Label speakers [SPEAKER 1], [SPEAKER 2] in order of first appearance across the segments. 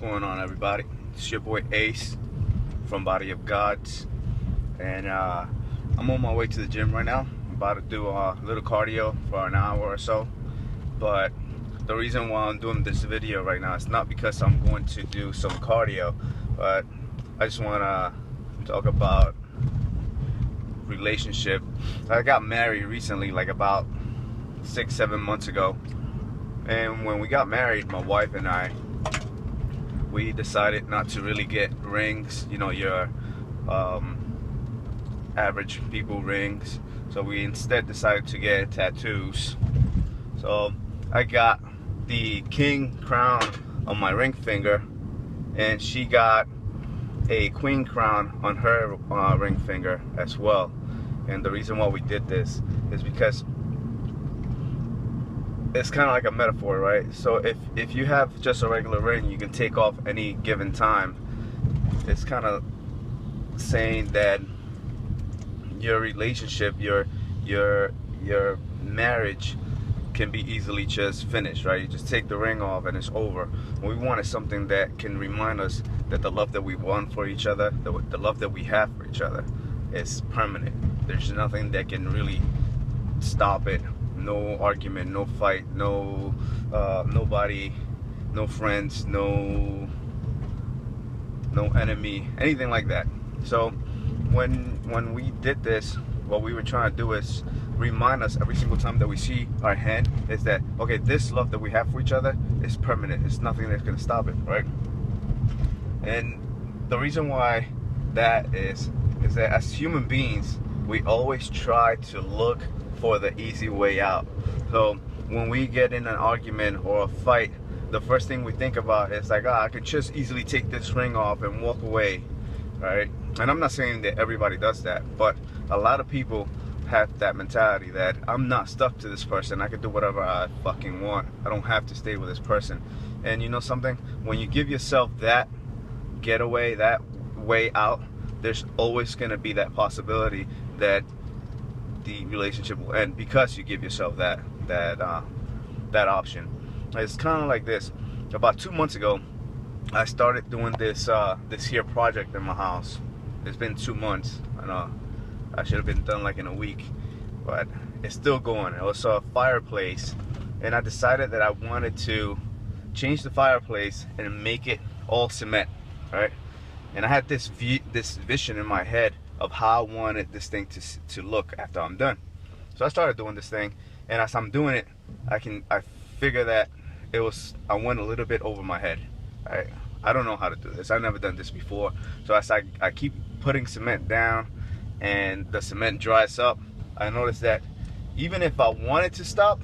[SPEAKER 1] going on, everybody? It's your boy Ace from Body of Gods, and I'm on my way to the gym right now. I'm about to do a little cardio for an hour or so. But the reason why I'm doing this video right now is not because I'm going to do some cardio, but I just want to talk about relationship. I got married recently, like about 6-7 months ago. And when we got married, my wife and I, we decided not to really get rings, you know, your average people rings. So we instead decided to get tattoos. So I got the king crown on my ring finger, and she got a queen crown on her ring finger as well. And the reason why we did this is because it's kind of like a metaphor, right? So if you have just a regular ring you can take off any given time, it's kind of saying that your relationship, your marriage can be easily just finished, right? You just take the ring off and it's over. What we want is something that can remind us that the love that we want for each other, the love that we have for each other, is permanent. There's nothing that can really stop it. No argument, no fight, no nobody, no friends, no enemy, anything like that. So when we did this, what we were trying to do is remind us every single time that we see our hand is that, okay, this love that we have for each other is permanent. It's nothing that's gonna stop it, right? And the reason why that is that as human beings, we always try to look for the easy way out. So when we get in an argument or a fight, the first thing we think about is like, I could just easily take this ring off and walk away, right? And I'm not saying that everybody does that, but a lot of people have that mentality that I'm not stuck to this person. I can do whatever I fucking want. I don't have to stay with this person. And you know something? When you give yourself that getaway, that way out, there's always gonna be that possibility that the relationship will end because you give yourself that option. It's kind of like this. About 2 months ago, I started doing this here project in my house. It's been 2 months. I know I should have been done like in a week, but it's still going. It was a fireplace, and I decided that I wanted to change the fireplace and make it all cement, right? And I had this vision in my head of how I wanted this thing to look after I'm done. So I started doing this thing, and as I'm doing it, I figure that I went a little bit over my head. I don't know how to do this. I've never done this before. So as I keep putting cement down and the cement dries up, I noticed that even if I wanted to stop,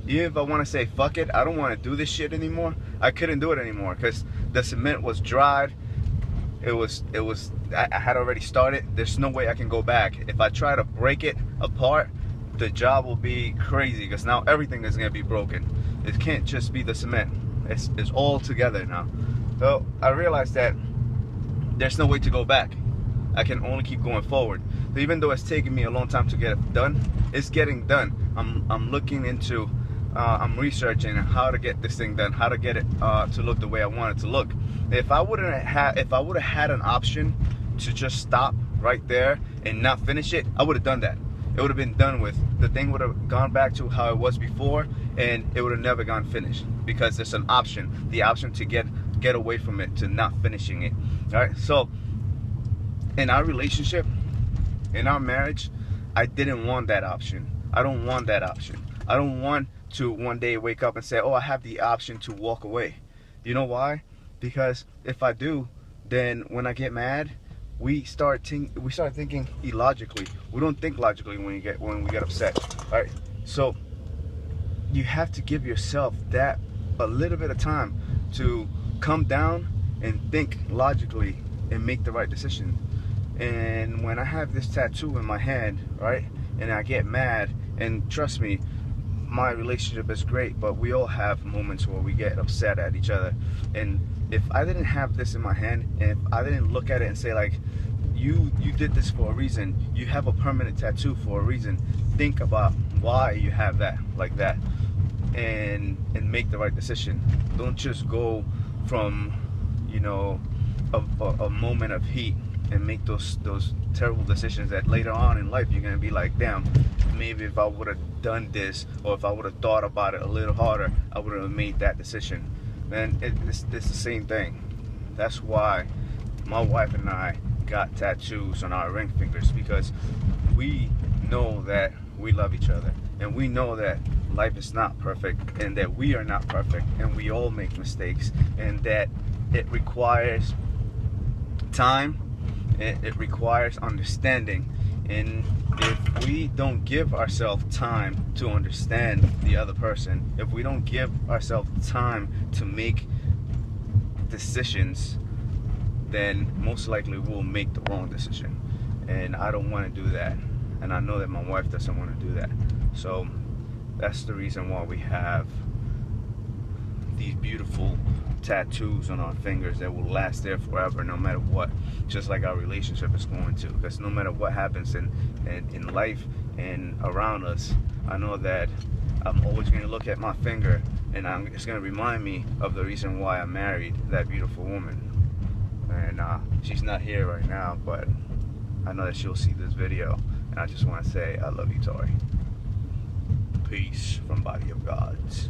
[SPEAKER 1] even if I want to say fuck it, I don't want to do this shit anymore, I couldn't do it anymore because the cement was dried. I had already started. There's no way I can go back. If I try to break it apart, the job will be crazy because now everything is gonna be broken. It can't just be the cement. It's all together now. So I realized that there's no way to go back. I can only keep going forward. So even though it's taking me a long time to get it done, it's getting done. I'm looking into, I'm researching how to get this thing done, how to get it to look the way I want it to look. If I would have had an option to just stop right there and not finish it, I would have done that. It would have been done with. The thing would have gone back to how it was before, and it would have never gone finished because there's an option, the option to get away from it, to not finishing it. All right. So in our relationship, in our marriage, I didn't want that option. I don't want that option. I don't want to one day wake up and say, oh, I have the option to walk away. You know why? Because if I do, then when I get mad, we start thinking illogically. We don't think logically when we get upset. All right. So you have to give yourself that a little bit of time to come down and think logically and make the right decision. And when I have this tattoo in my hand, right, and I get mad, and trust me, my relationship is great, but we all have moments where we get upset at each other. And if I didn't have this in my hand, and if I didn't look at it and say like, you did this for a reason, you have a permanent tattoo for a reason, think about why you have that, like that, and make the right decision. Don't just go from, you know, a moment of heat and make those terrible decisions that later on in life you're gonna be like, damn, maybe if I would have done this, or if I would have thought about it a little harder, I would have made that decision. And it's the same thing. That's why my wife and I got tattoos on our ring fingers, because we know that we love each other, and we know that life is not perfect, and that we are not perfect, and we all make mistakes, and that it requires time, it requires understanding. And if we don't give ourselves time to understand the other person, if we don't give ourselves time to make decisions, then most likely we'll make the wrong decision. And I don't want to do that, and I know that my wife doesn't want to do that. So that's the reason why we have these beautiful tattoos on our fingers that will last there forever, no matter what, just like our relationship is going to. Because no matter what happens in life and around us, I know that I'm always going to look at my finger, and it's going to remind me of the reason why I married that beautiful woman. And she's not here right now, but I know that she'll see this video, and I just want to say I love you, Tori. Peace from Body of Gods.